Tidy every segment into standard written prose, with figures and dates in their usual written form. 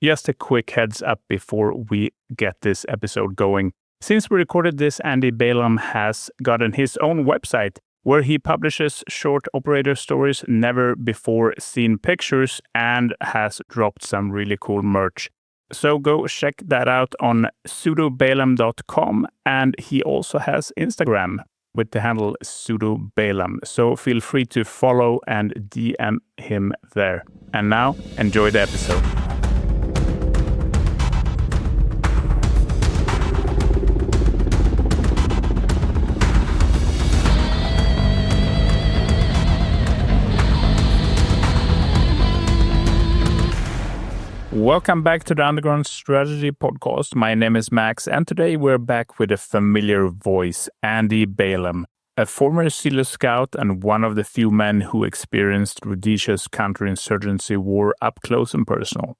Just a quick heads up before we get this episode going. Since we recorded this, Andy Balaam has gotten his own website where he publishes short operator stories, never before seen pictures, and has dropped some really cool merch. So go check that out on pseudobalaam.com, and he also has Instagram with the handle pseudobalaam. So feel free to follow and DM him there. And now, enjoy the episode. Welcome back to the Underground Strategy Podcast. My name is Max, and today we're back with a familiar voice, Andy Balaam, a former Selous Scout and one of the few men who experienced Rhodesia's counterinsurgency war up close and personal.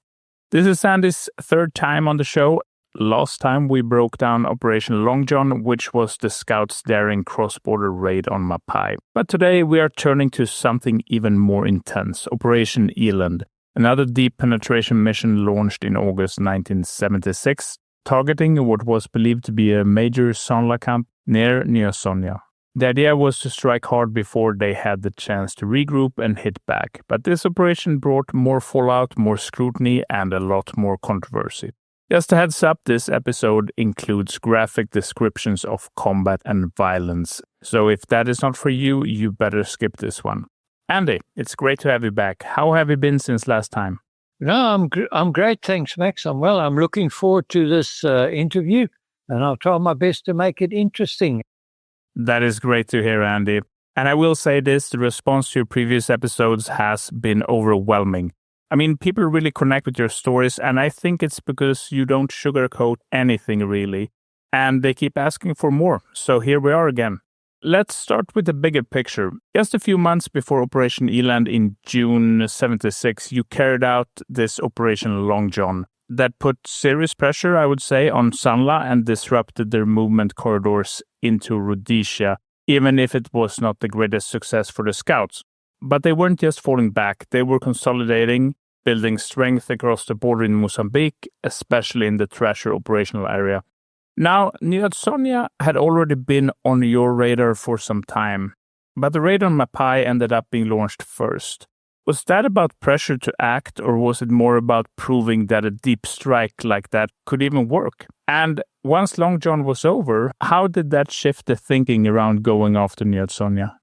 This is Andy's third time on the show. Last time we broke down Operation Long John, which was the Scouts' daring cross-border raid on Mapai. But today we are turning to something even more intense, Operation Eland. Another deep penetration mission launched in August 1976, targeting what was believed to be a major Sanla camp near Nyadzonya. The idea was to strike hard before they had the chance to regroup and hit back, but this operation brought more fallout, more scrutiny, and a lot more controversy. Just a heads up, this episode includes graphic descriptions of combat and violence, so if that is not for you, you better skip this one. Andy, it's great to have you back. How have you been since last time? No, I'm great, thanks, Max. I'm well. I'm looking forward to this interview, and I'll try my best to make it interesting. That is great to hear, Andy. And I will say this, the response to your previous episodes has been overwhelming. I mean, people really connect with your stories, and I think it's because you don't sugarcoat anything, really. And they keep asking for more, so here we are again. Let's start with the bigger picture. Just a few months before Operation Eland in June 76, you carried out this Operation Long John that put serious pressure, I would say, on Sanla and disrupted their movement corridors into Rhodesia, even if it was not the greatest success for the Scouts. But they weren't just falling back, they were consolidating, building strength across the border in Mozambique, especially in the Thrasher operational area. Now, Nyadzonya had already been on your radar for some time, but the raid on Mapai ended up being launched first. Was that about pressure to act, or was it more about proving that a deep strike like that could even work? And once Long John was over, how did that shift the thinking around going after Nyadzonya?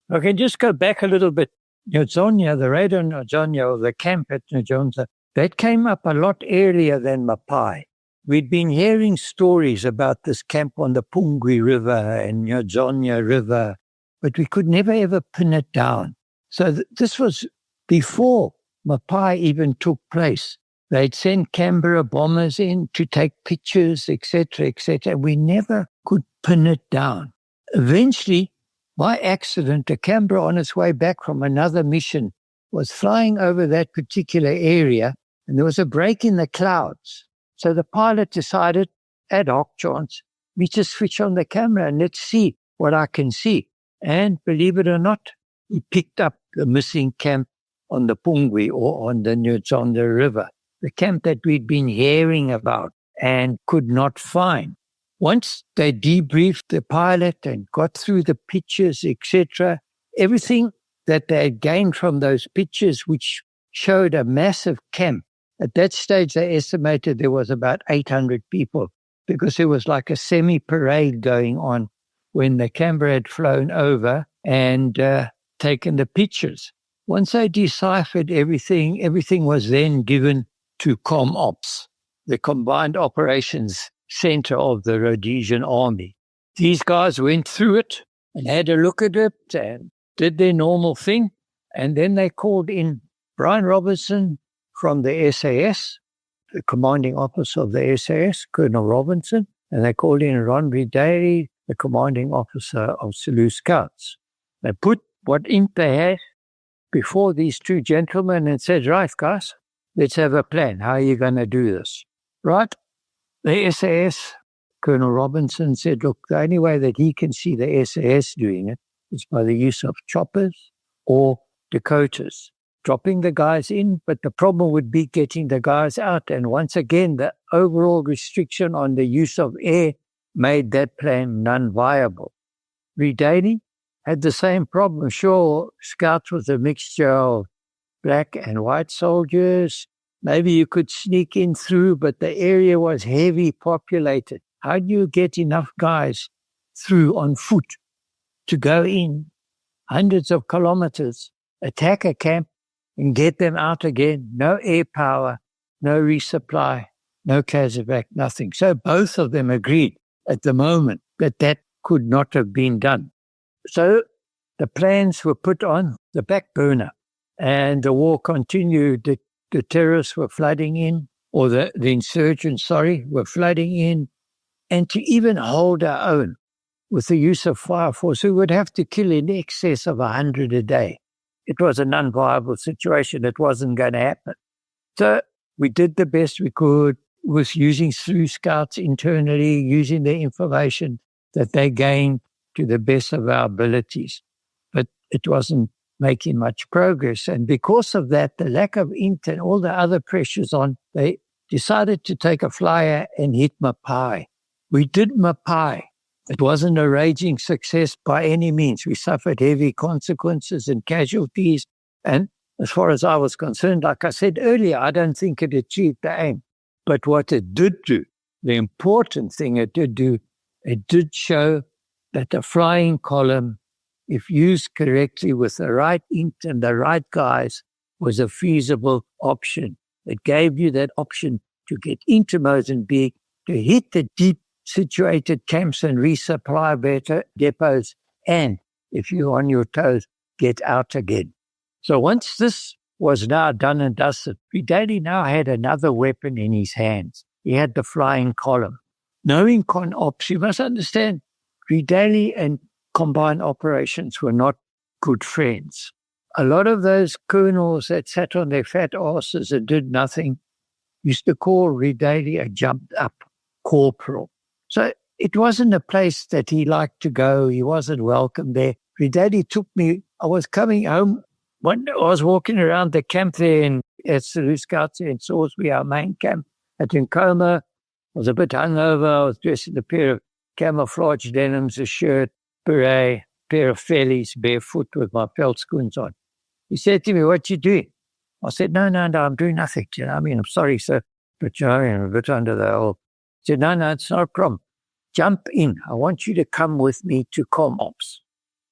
I can just go back a little bit. Nyadzonya, the raid on Nyadzonya, or the camp at Nyadzonya, that came up a lot earlier than Mapai. We'd been hearing stories about this camp on the Pungwe River and Nyadzonya River, but we could never ever pin it down. So this was before Mapai even took place. They'd sent Canberra bombers in to take pictures, etc., etc. We never could pin it down. Eventually, by accident, a Canberra on its way back from another mission was flying over that particular area, and there was a break in the clouds. So the pilot decided, ad hoc chance, we just switch on the camera and let's see what I can see. And believe it or not, he picked up the missing camp on the Pungwe or on the Nyadzonya River, the camp that we'd been hearing about and could not find. Once they debriefed the pilot and got through the pictures, etc., everything that they had gained from those pictures, which showed a massive camp. At that stage, they estimated there was about 800 people because there was like a semi-parade going on when the Canberra had flown over and taken the pictures. Once they deciphered everything was then given to ComOps, the Combined Operations Center of the Rhodesian Army. These guys went through it and had a look at it and did their normal thing. And then they called in Brian Robertson from the SAS, the commanding officer of the SAS, Colonel Robinson, and they called in Ron Videri, the commanding officer of Selous Scouts. They put what ink they had before these two gentlemen and said, right, guys, let's have a plan. How are you going to do this? Right? The SAS, Colonel Robinson said, look, the only way that he can see the SAS doing it is by the use of choppers or Dakotas. dropping the guys in, but the problem would be getting the guys out. And once again, the overall restriction on the use of air made that plan non-viable. Redaly had the same problem. Sure, Scouts was a mixture of black and white soldiers. Maybe you could sneak in through, but the area was heavily populated. How do you get enough guys through on foot to go in hundreds of kilometers, attack a camp, and get them out again? No air power, no resupply, no Kazovac, nothing. So both of them agreed at the moment that that could not have been done. So the plans were put on the back burner, and the war continued. The terrorists were flooding in, or the insurgents, were flooding in, and to even hold our own with the use of fire force, we would have to kill in excess of 100 a day. It was an unviable situation. It wasn't going to happen. So we did the best we could with using Selous Scouts internally, using the information that they gained to the best of our abilities. But it wasn't making much progress. And because of that, the lack of int and all the other pressures on, they decided to take a flyer and hit Mapai. We did Mapai. It wasn't a raging success by any means. We suffered heavy consequences and casualties. And as far as I was concerned, like I said earlier, I don't think it achieved the aim. But what it did do, the important thing it did do, it did show that the flying column, if used correctly with the right int and the right guys, was a feasible option. It gave you that option to get into Mozambique, to hit the deep situated camps and resupply better depots, and if you're on your toes, get out again. So once this was now done and dusted, Redaly now had another weapon in his hands. He had the flying column. Knowing con ops, you must understand, Redaly and combined operations were not good friends. A lot of those colonels that sat on their fat asses and did nothing used to call Redaly a jumped up corporal. So it wasn't a place that he liked to go. He wasn't welcome there. Redaly took me, I was coming home. One day I was walking around the camp there at Selous Scout in Salisbury, our main camp at Nkoma. I was a bit hungover. I was dressed in a pair of camouflage denims, a shirt, beret, pair of fellies, barefoot with my peltschoons on. He said to me, "What you doing?" I said, no, I'm doing nothing. You know, I mean, I'm sorry, sir, but you know, I'm a bit under the old. He said, no, it's not a problem. Jump in. I want you to come with me to Com Ops.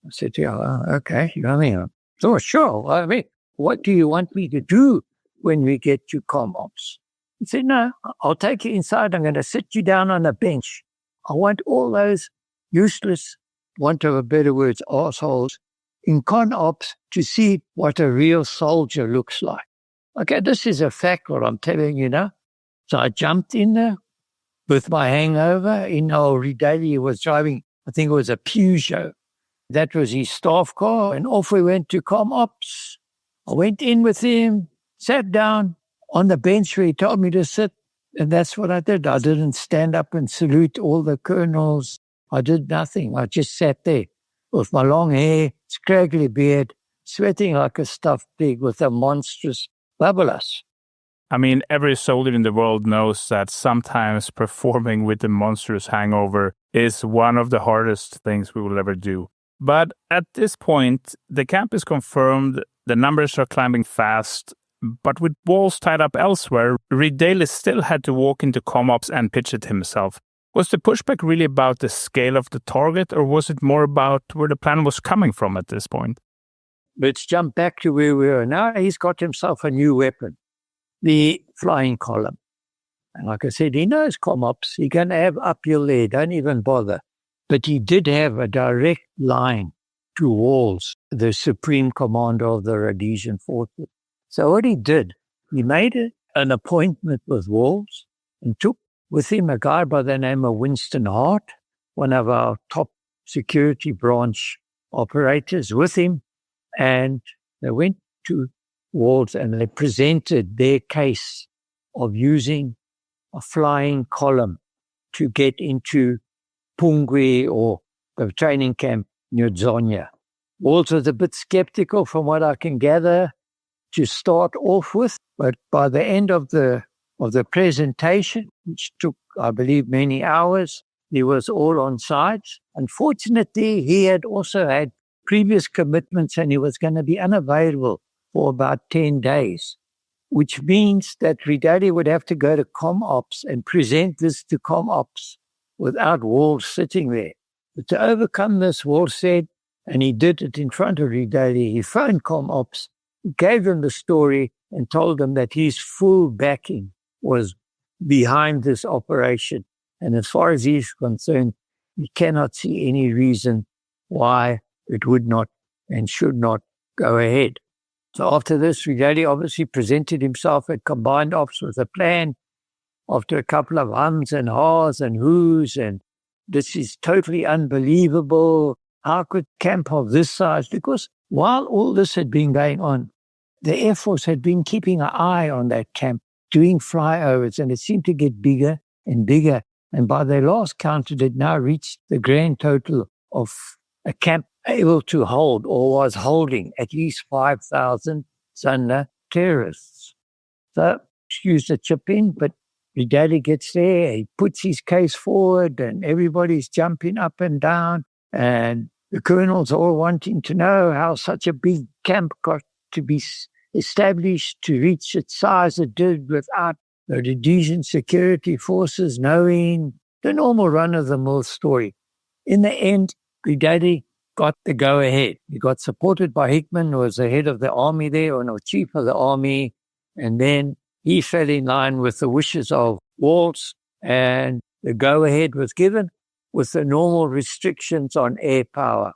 I said, yeah, okay. You know what I mean? So sure. I mean, what do you want me to do when we get to Com Ops? He said, no, I'll take you inside. I'm going to sit you down on a bench. I want all those useless, want of a better words, assholes in Con Ops to see what a real soldier looks like. Okay, this is a fact, what I'm telling you now. So I jumped in there with my hangover. Redaly was driving, I think it was a Peugeot. That was his staff car, and off we went to Com Ops. I went in with him, sat down on the bench where he told me to sit, and that's what I did. I didn't stand up and salute all the colonels. I did nothing. I just sat there with my long hair, scraggly beard, sweating like a stuffed pig with a monstrous bubulus. I mean, every soldier in the world knows that sometimes performing with a monstrous hangover is one of the hardest things we will ever do. But at this point, the camp is confirmed, the numbers are climbing fast, but with walls tied up elsewhere, Redaly still had to walk into Com Ops and pitch it himself. Was the pushback really about the scale of the target, or was it more about where the plan was coming from at this point? Let's jump back to where we are now. He's got himself a new weapon, the flying column. And like I said, he knows Com Ops. He's going to have uphill there. Don't even bother. But he did have a direct line to Walls, the supreme commander of the Rhodesian forces. So what he did, he made an appointment with Walls and took with him a guy by the name of Winston Hart, one of our top security branch operators with him. And they went to Walls and they presented their case of using a flying column to get into Pungwe or the training camp Nyadzonya. Walls was a bit skeptical from what I can gather. to start off with, but by the end of the presentation, which took, I believe, many hours, he was all on sides. Unfortunately, he had also had previous commitments and he was going to be unavailable for about 10 days, which means that Ridadi would have to go to ComOps and present this to ComOps without Walsh sitting there. But to overcome this, Walsh said, and he did it in front of Ridadi, he phoned ComOps, gave them the story and told them that his full backing was behind this operation. And as far as he's concerned, he cannot see any reason why it would not and should not go ahead. So after this, Ridadi obviously presented himself at Combined Ops with a plan after a couple of hums and haws and whoos, and this is totally unbelievable. How could camp of this size? Because while all this had been going on, the Air Force had been keeping an eye on that camp, doing flyovers, and it seemed to get bigger and bigger. And by their last count, it had now reached the grand total of a camp able to hold, or was holding, at least 5,000 Zanda terrorists. So, excuse the chip in, but Ridadi gets there, he puts his case forward, and everybody's jumping up and down, and the colonels all wanting to know how such a big camp got to be established to reach its size it did without the Rhodesian security forces knowing, the normal run-of-the-mill story. In the end, Ridadi got the go-ahead. He got supported by Hickman, who was the head of the army there, or no, chief of the army, and then he fell in line with the wishes of Walsh, and the go-ahead was given with the normal restrictions on air power.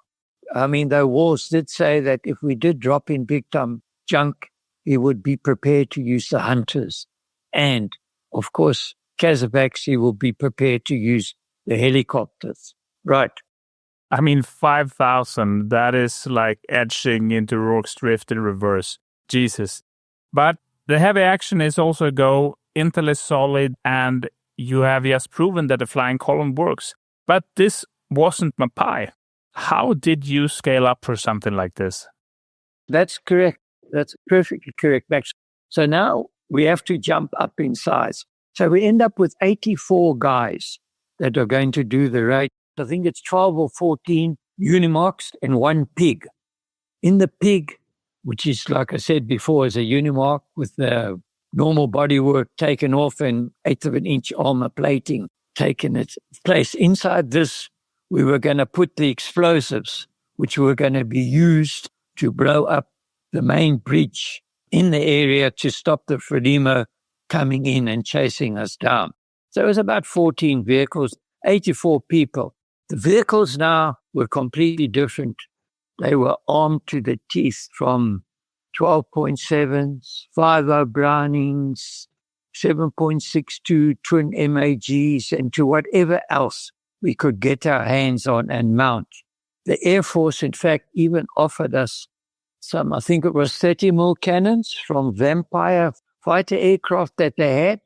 I mean, though Walsh did say that if we did drop in big-time junk, he would be prepared to use the Hunters. And, of course, Kazabaxi will be prepared to use the helicopters. Right. I mean, 5,000, that is like edging into Rorke's Drift in reverse. Jesus. But the heavy action is also a go, intel is solid, and you have just proven that the flying column works. But this wasn't Mapai. How did you scale up for something like this? That's correct. That's perfectly correct, Max. So now we have to jump up in size. So we end up with 84 guys that are going to do the raid. I think it's 12 or 14 Unimarks and one pig. In the pig, which is, like I said before, is a Unimark with the normal bodywork taken off and 1/8 of an inch armor plating taken its place. Inside this, we were going to put the explosives, which were going to be used to blow up the main breach in the area to stop the Frelimo coming in and chasing us down. So it was about 14 vehicles, 84 people. The vehicles now were completely different. They were armed to the teeth, from 12.7s, 5.0 Brownings, 7.62 twin MAGs, and to whatever else we could get our hands on and mount. The Air Force, in fact, even offered us some, I think it was 30mm cannons from Vampire fighter aircraft that they had,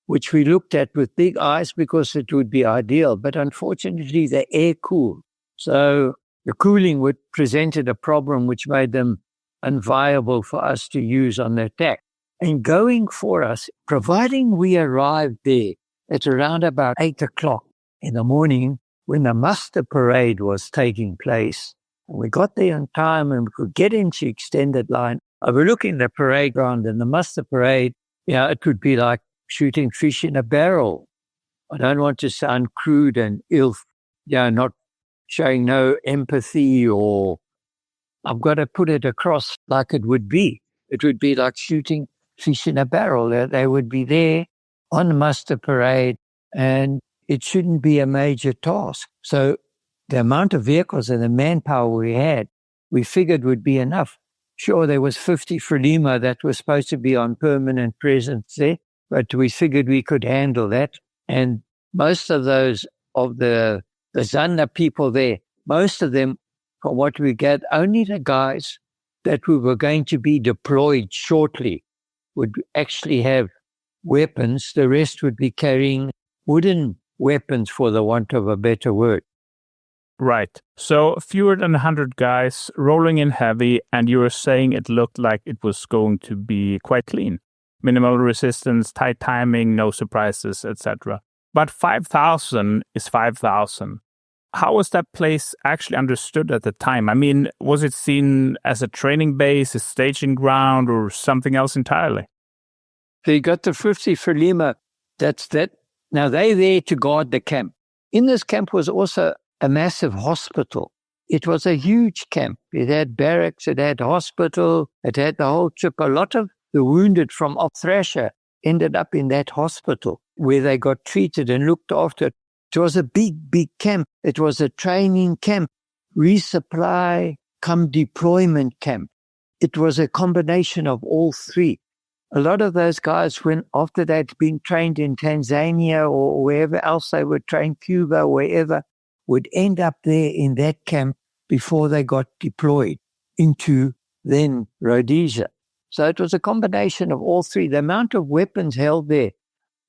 which we looked at with big eyes because it would be ideal. But unfortunately, they're air-cooled. So the cooling would presented a problem which made them unviable for us to use on the attack. And going for us, providing we arrived there at around about 8 o'clock in the morning when the muster parade was taking place, and we got there on time and we could get into extended line, overlooking the parade ground and the muster parade, it could be like shooting fish in a barrel. I don't want to sound crude and ill, not showing no empathy, or I've got to put it across like it would be. It would be like shooting fish in a barrel. They would be there on the muster parade, and it shouldn't be a major task. So the amount of vehicles and the manpower we had, we figured would be enough. Sure, there was 50 Frelimo that were supposed to be on permanent presence there, but we figured we could handle that. And most of those of the Zanda people there, most of them, from what we get, only the guys that we were going to be deployed shortly would actually have weapons. The rest would be carrying wooden weapons, for the want of a better word. Right. So fewer than 100 guys rolling in heavy, and you were saying it looked like it was going to be quite clean. Minimal resistance, tight timing, no surprises, etc. But 5,000 is 5,000. How was that place actually understood at the time? I mean, was it seen as a training base, a staging ground, or something else entirely? They got the 50 Frelimo. That's that. Now they're there to guard the camp. In this camp was also a massive hospital. It was a huge camp. It had barracks, it had hospital, it had the whole trip. A lot of the wounded from Op Thrasher ended up in that hospital where they got treated and looked after. It was a big, big camp. It was a training camp, resupply, come deployment camp. It was a combination of all three. A lot of those guys, when after they'd been trained in Tanzania or wherever else they were trained, Cuba, wherever, would end up there in that camp before they got deployed into then Rhodesia. So it was a combination of all three. The amount of weapons held there,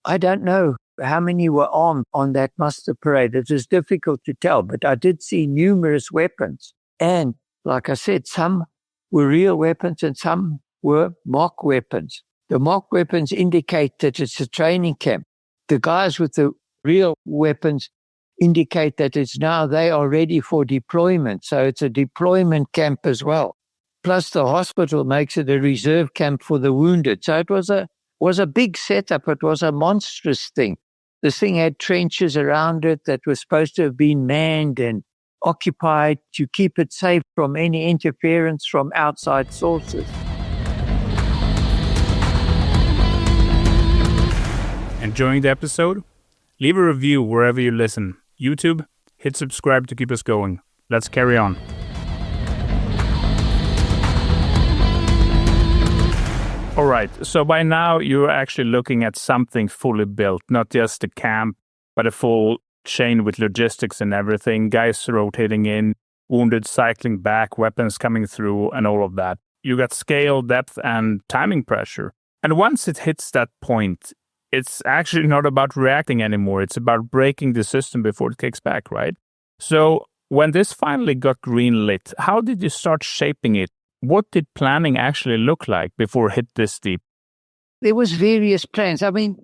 I don't know how many were armed on that muster parade. It is difficult to tell, but I did see numerous weapons. And like I said, some were real weapons and some were mock weapons. The mock weapons indicate that it's a training camp. The guys with the real weapons indicate that it's now they are ready for deployment. So it's a deployment camp as well. Plus the hospital makes it a reserve camp for the wounded. So it was a big setup. It was a monstrous thing. This thing had trenches around it that were supposed to have been manned and occupied to keep it safe from any interference from outside sources. Enjoying the episode? Leave a review wherever you listen. YouTube, hit subscribe to keep us going. Let's carry on. All right, so by now you're actually looking at something fully built, not just a camp, but a full chain with logistics and everything, guys rotating in, wounded cycling back, weapons coming through, and all of that. You got scale, depth, and timing pressure. And once it hits that point, it's actually not about reacting anymore. It's about breaking the system before it kicks back, right? So when this finally got green-lit, how did you start shaping it? What did planning actually look like before it hit this deep? There was various plans. I mean,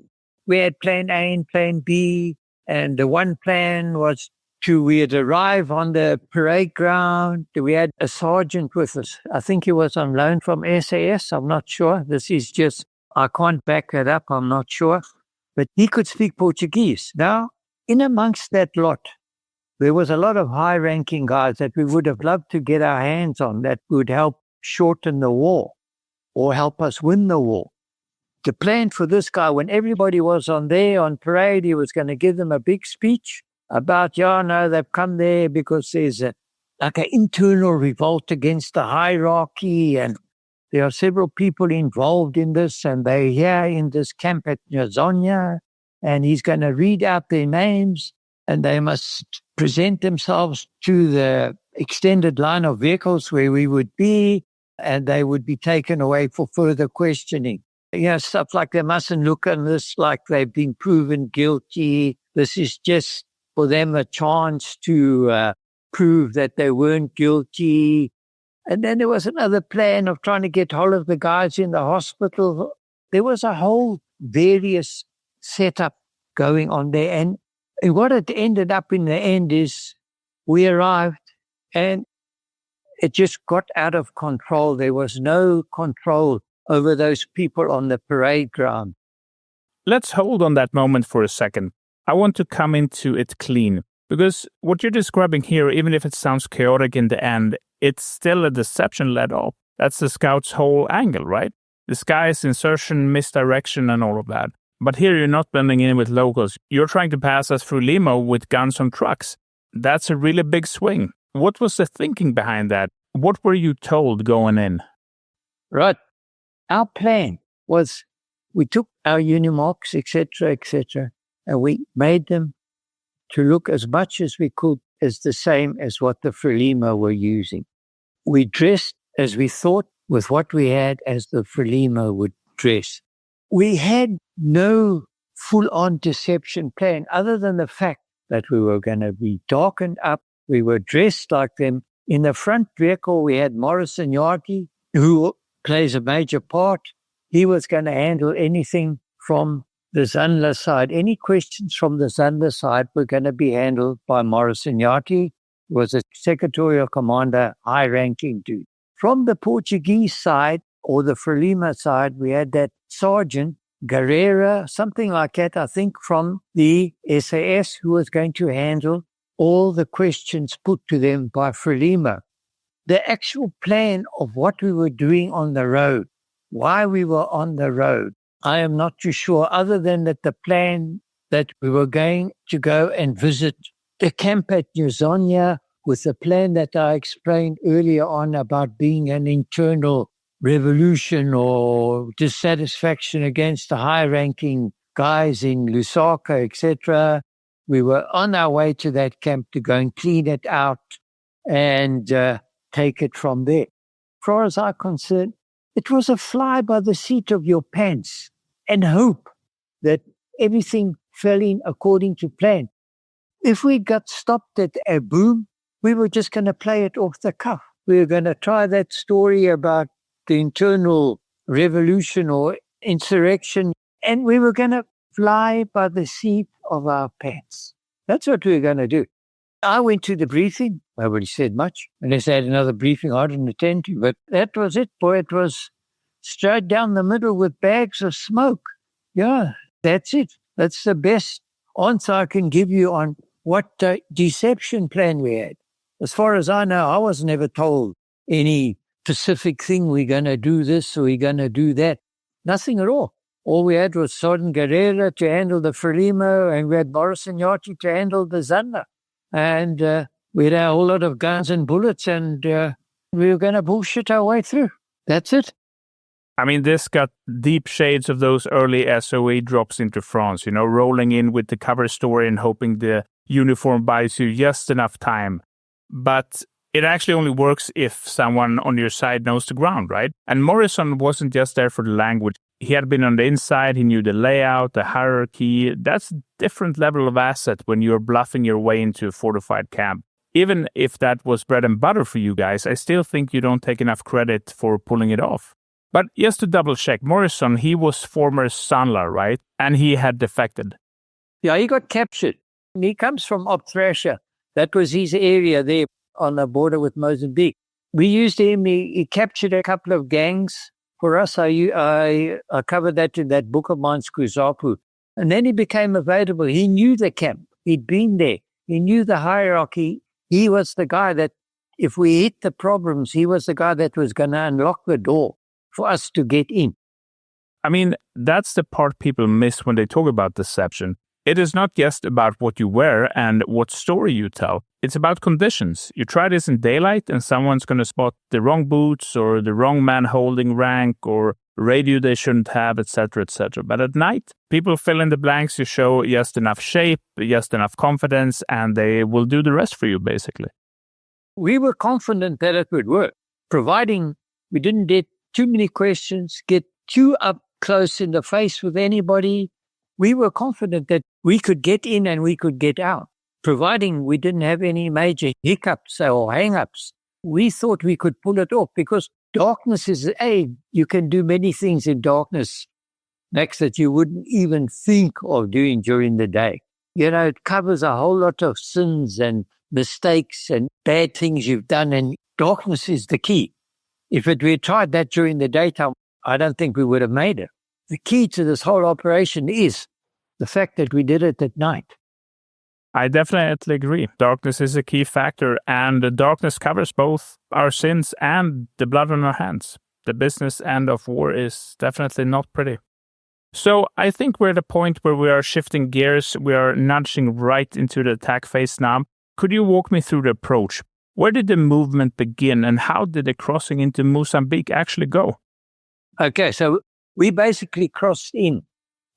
we had plan A and plan B, and the one plan was we'd arrive on the parade ground. We had a sergeant with us. I think he was on loan from SAS. I'm not sure. This is just, I can't back that up. I'm not sure. But he could speak Portuguese. Now, in amongst that lot, there was a lot of high-ranking guys that we would have loved to get our hands on that would help shorten the war or help us win the war. The plan for this guy, when everybody was on parade, he was going to give them a big speech about, they've come there because there's an internal revolt against the hierarchy, and there are several people involved in this, and they're here in this camp at Nyadzonya, and he's going to read out their names, and they must present themselves to the extended line of vehicles where we would be, and they would be taken away for further questioning. Stuff like they mustn't look on this like they've been proven guilty. This is just for them a chance to prove that they weren't guilty. And then there was another plan of trying to get hold of the guys in the hospital. There was a whole various setup going on there. And what it ended up in the end is we arrived and it just got out of control. There was no control over those people on the parade ground. Let's hold on that moment for a second. I want to come into it clean, because what you're describing here, even if it sounds chaotic in the end, it's still a deception led off. That's the Scouts' whole angle, right? Disguise, insertion, misdirection, and all of that. But here you're not blending in with locals. You're trying to pass us through Limo with guns on trucks. That's a really big swing. What was the thinking behind that? What were you told going in? Right. Our plan was we took our Unimogs, etc., and we made them to look as much as we could as the same as what the Frelimo were using. We dressed as we thought with what we had as the Frelimo would dress. We had no full-on deception plan other than the fact that we were going to be darkened up. We were dressed like them. In the front vehicle, we had Morris Nyadzonya, who plays a major part. He was going to handle anything from the Zandler side. Any questions from the Zandler side were going to be handled by Morris Nyadzonya, who was a secretarial commander, high-ranking dude. From the Portuguese side, or the Frelimo side, we had that sergeant, Guerreira, something like that, I think, from the SAS, who was going to handle all the questions put to them by Frelimo. The actual plan of what we were doing on the road, why we were on the road, I am not too sure, other than that the plan that we were going to go and visit the camp at Nyadzonya with the plan that I explained earlier on about being an internal revolution or dissatisfaction against the high-ranking guys in Lusaka, etc. We were on our way to that camp to go and clean it out and take it from there. As far as I'm concerned, it was a fly by the seat of your pants and hope that everything fell in according to plan. If we got stopped at a boom, we were just going to play it off the cuff. We were going to try that story about the internal revolution or insurrection, and we were going to fly by the seat of our pants. That's what we were going to do. I went to the briefing. Nobody said much. Unless they had another briefing I didn't attend to. But that was it, boy. It was straight down the middle with bags of smoke. Yeah, that's it. That's the best answer I can give you on what deception plan we had. As far as I know, I was never told any specific thing, we're going to do this or we're going to do that. Nothing at all. All we had was Sergeant Guerreira to handle the Frelimo, and we had Morris Nyadzonya to handle the Zandler. And we had a whole lot of guns and bullets, and we were going to bullshit our way through. That's it. I mean, this got deep shades of those early SOE drops into France, you know, rolling in with the cover story and hoping the uniform buys you just enough time. But it actually only works if someone on your side knows the ground, right? And Morrison wasn't just there for the language. He had been on the inside. He knew the layout, the hierarchy. That's a different level of asset when you're bluffing your way into a fortified camp. Even if that was bread and butter for you guys, I still think you don't take enough credit for pulling it off. But just to double check, Morrison, he was former Sanla, right? And he had defected. Yeah, he got captured. He comes from Op Thrasher. That was his area there on the border with Mozambique. We used him. He captured a couple of gangs for us. I covered that in that book of mine, Skuzapu. And then he became available. He knew the camp. He'd been there. He knew the hierarchy. He was the guy that, if we hit the problems, he was the guy that was going to unlock the door for us to get in. I mean, that's the part people miss when they talk about deception. It is not just about what you wear and what story you tell. It's about conditions. You try this in daylight and someone's going to spot the wrong boots or the wrong man holding rank or radio they shouldn't have, etc., etc. But at night, people fill in the blanks. You show just enough shape, just enough confidence, and they will do the rest for you, basically. We were confident that it would work, providing we didn't get too many questions, get too up close in the face with anybody. We were confident that we could get in and we could get out, providing we didn't have any major hiccups or hang-ups. We thought we could pull it off because darkness is, you can do many things in darkness, Max, that you wouldn't even think of doing during the day. You know, it covers a whole lot of sins and mistakes and bad things you've done, and darkness is the key. If we had tried that during the daytime, I don't think we would have made it. The key to this whole operation is the fact that we did it at night. I definitely agree. Darkness is a key factor, and the darkness covers both our sins and the blood on our hands. The business end of war is definitely not pretty. So I think we're at a point where we are shifting gears. We are nudging right into the attack phase now. Could you walk me through the approach? Where did the movement begin, and how did the crossing into Mozambique actually go? Okay, so we basically crossed in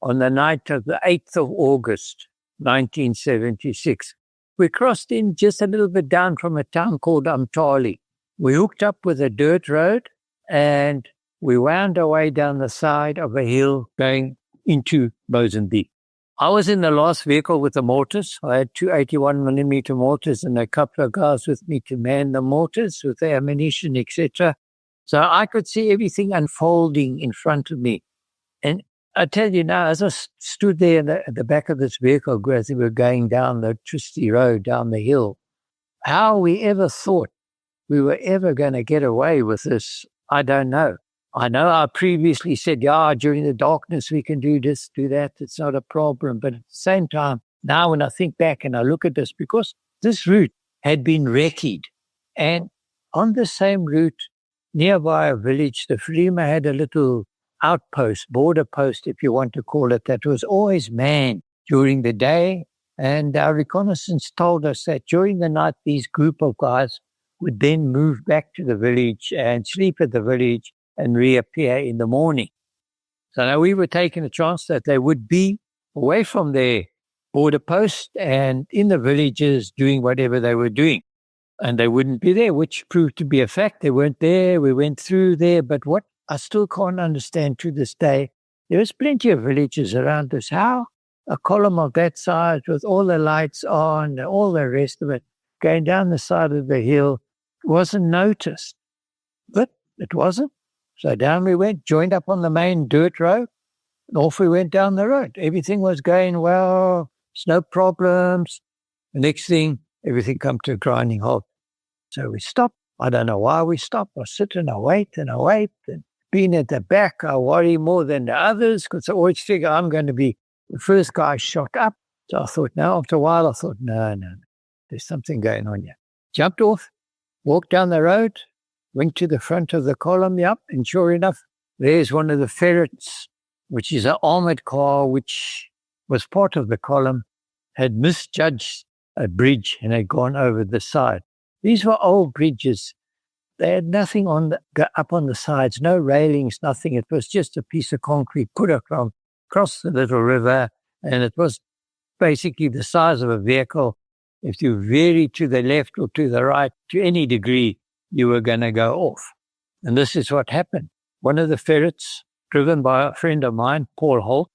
on the night of the 8th of August, 1976. We crossed in just a little bit down from a town called Umtali. We hooked up with a dirt road and we wound our way down the side of a hill going into Mozambique. I was in the last vehicle with the mortars. I had two 81mm mortars and a couple of guys with me to man the mortars with the ammunition, etc. So I could see everything unfolding in front of me. And I tell you now, as I stood there at the back of this vehicle as we were going down the twisty road, down the hill, how we ever thought we were ever going to get away with this, I don't know. I know I previously said, yeah, during the darkness we can do this, do that. It's not a problem. But at the same time, now when I think back and I look at this, because this route had been recce, and on the same route, nearby a village, the Frima had a little outpost, border post, if you want to call it, that was always manned during the day. And our reconnaissance told us that during the night, these group of guys would then move back to the village and sleep at the village and reappear in the morning. So now we were taking a chance that they would be away from their border post and in the villages doing whatever they were doing. And they wouldn't be there, which proved to be a fact. They weren't there. We went through there. But what I still can't understand to this day, there's plenty of villages around us. How a column of that size with all the lights on and all the rest of it going down the side of the hill wasn't noticed. But it wasn't. So down we went, joined up on the main dirt road, and off we went down the road. Everything was going well, no problems. The next thing, everything come to a grinding halt. So we stopped. I don't know why we stopped. I sit and I wait. And being at the back, I worry more than the others because I always figure I'm going to be the first guy shot up. So I thought, no, after a while, I thought, no, there's something going on here. Jumped off, walked down the road, went to the front of the column, and sure enough, there's one of the ferrets, which is an armored car, which was part of the column, had misjudged a bridge and had gone over the side. These were old bridges. They had nothing up on the sides, no railings, nothing. It was just a piece of concrete put across the little river, and it was basically the size of a vehicle. If you vary to the left or to the right to any degree, you were going to go off. And this is what happened. One of the ferrets, driven by a friend of mine, Paul Holt,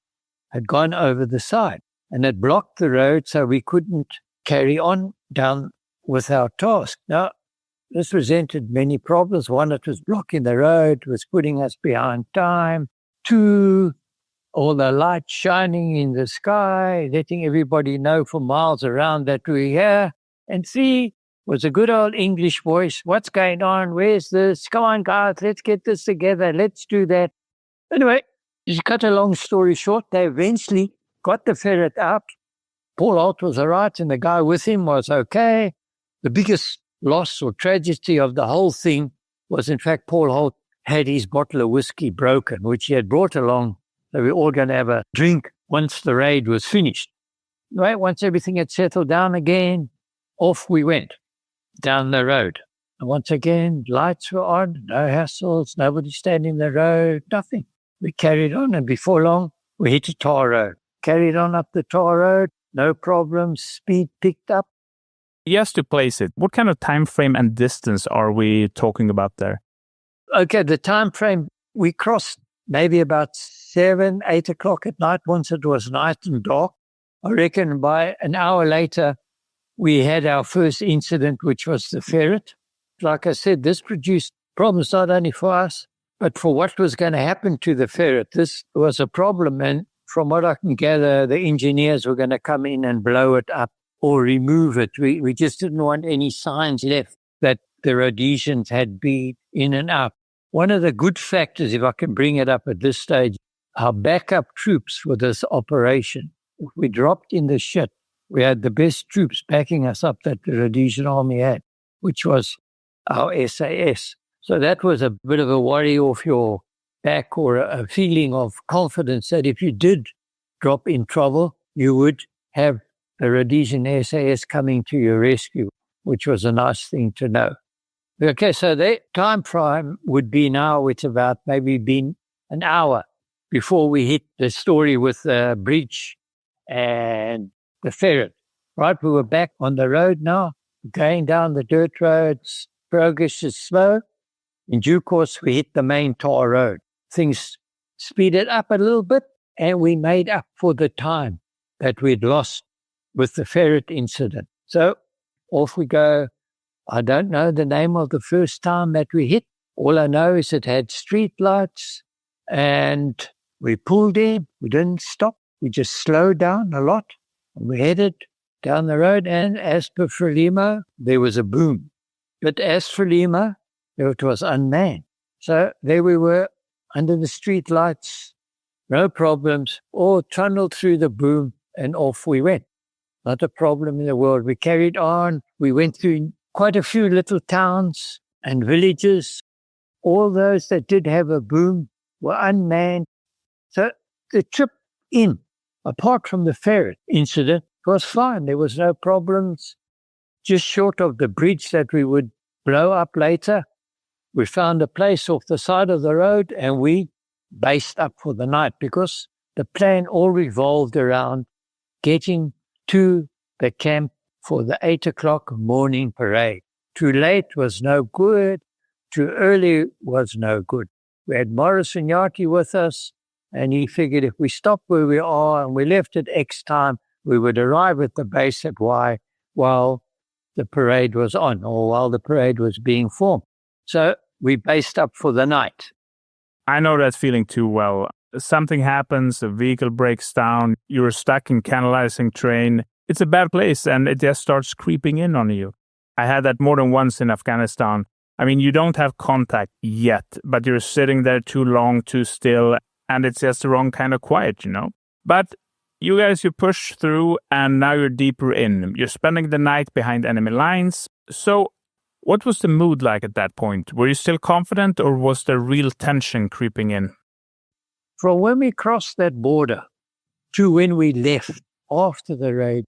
had gone over the side and had blocked the road so we couldn't carry on down with our task. Now, this presented many problems. One, it was blocking the road, was putting us behind time. Two, all the lights shining in the sky, letting everybody know for miles around that we're here. And three, was a good old English voice. What's going on? Where's this? Come on, guys, let's get this together. Let's do that. Anyway, to cut a long story short, they eventually got the ferret out. Paul Holt was all right, and the guy with him was okay. The biggest loss or tragedy of the whole thing was, in fact, Paul Holt had his bottle of whiskey broken, which he had brought along. So we were all going to have a drink once the raid was finished. Right, once everything had settled down again, off we went down the road. And once again, lights were on, no hassles, nobody standing in the road, nothing. We carried on, and before long, we hit a tar road. Carried on up the tar road, no problems, speed picked up. Yes, to place it, what kind of time frame and distance are we talking about there? Okay, the time frame, we crossed maybe about 7, 8 o'clock at night once it was night and dark. I reckon by an hour later, we had our first incident, which was the ferret. Like I said, this produced problems not only for us, but for what was going to happen to the ferret. This was a problem, and from what I can gather, the engineers were going to come in and blow it up or remove it. We just didn't want any signs left that the Rhodesians had been in and out. One of the good factors, if I can bring it up at this stage, our backup troops for this operation, if we dropped in the shit, we had the best troops backing us up that the Rhodesian army had, which was our SAS. So that was a bit of a worry off your back, or a feeling of confidence that if you did drop in trouble, you would have the Rhodesian SAS coming to your rescue, which was a nice thing to know. Okay, so the time frame would be now, it's about maybe been an hour before we hit the story with the bridge and the ferret. Right, we were back on the road now, going down the dirt roads. Progress is slow. In due course, we hit the main tar road. Things speeded up a little bit, and we made up for the time. that we'd lost with the ferret incident. So off we go. I don't know the name of the first time that we hit. All I know is it had street lights, and we pulled in. We didn't stop. We just slowed down a lot. And we headed down the road, and as per Frelimo, there was a boom. But as Frelimo, it was unmanned. So there we were under the street lights, no problems, all tunneled through the boom, and off we went. Not a problem in the world. We carried on. We went through quite a few little towns and villages. All those that did have a boom were unmanned. So the trip in, apart from the ferret incident, was fine. There was no problems. Just short of the bridge that we would blow up later, we found a place off the side of the road and we based up for the night, because the plan all revolved around getting to the camp for the 8 o'clock morning parade. Too late was no good. Too early was no good. We had Morris and Yaki with us, and he figured if we stopped where we are and we left at X time, we would arrive at the base at Y while the parade was on, or while the parade was being formed. So we based up for the night. I know that feeling too well. Something happens, a vehicle breaks down, you're stuck in canalizing terrain. It's a bad place, and it just starts creeping in on you. I had that more than once in Afghanistan. I mean, you don't have contact yet, but you're sitting there too long, too still, and it's just the wrong kind of quiet, you know? But you guys, you push through, and now you're deeper in. You're spending the night behind enemy lines. So what was the mood like at that point? Were you still confident, or was there real tension creeping in? From when we crossed that border to when we left after the raid,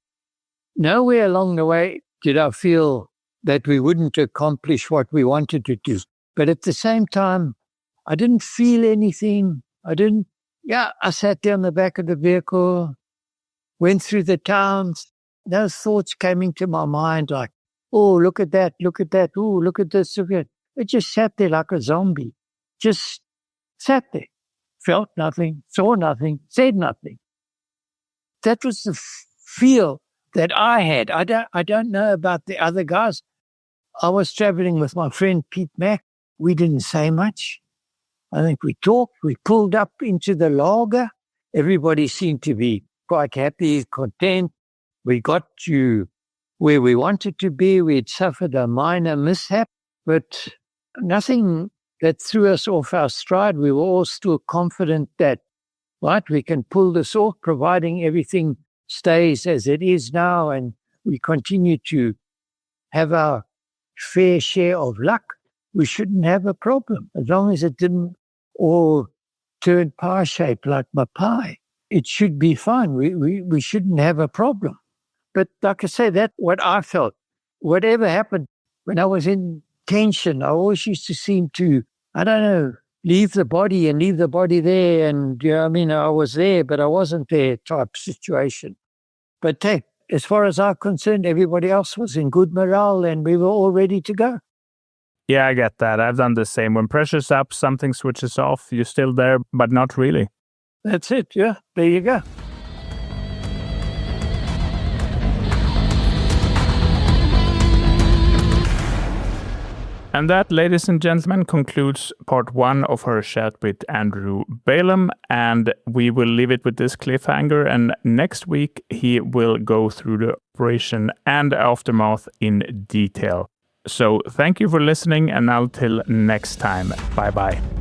nowhere along the way did I feel that we wouldn't accomplish what we wanted to do. But at the same time, I didn't feel anything. I sat there on the back of the vehicle, went through the towns. Those thoughts came into my mind like, oh, look at that, oh, look at this. It just sat there like a zombie. Just sat there. Felt nothing, saw nothing, said nothing. That was the feel that I had. I don't know about the other guys. I was traveling with my friend Pete Mack. We didn't say much. I think we talked. We pulled up into the lager. Everybody seemed to be quite happy, content. We got to where we wanted to be. We had suffered a minor mishap, but nothing that threw us off our stride. We were all still confident that, right, we can pull this off, providing everything stays as it is now, and we continue to have our fair share of luck. We shouldn't have a problem, as long as it didn't all turn pie-shaped like my pie. It should be fine. We shouldn't have a problem. But like I say, that's what I felt. Whatever happened when I was in tension, I always used to seem to, I don't know, leave the body there. And, I was there, but I wasn't there type situation. But hey, as far as I'm concerned, everybody else was in good morale and we were all ready to go. Yeah, I get that. I've done the same. When pressure's up, something switches off. You're still there, but not really. That's it. Yeah, there you go. And that, ladies and gentlemen, concludes part 1 of our chat with Andrew Balaam. And we will leave it with this cliffhanger. And next week, he will go through the operation and aftermath in detail. So thank you for listening. And until next time, bye-bye.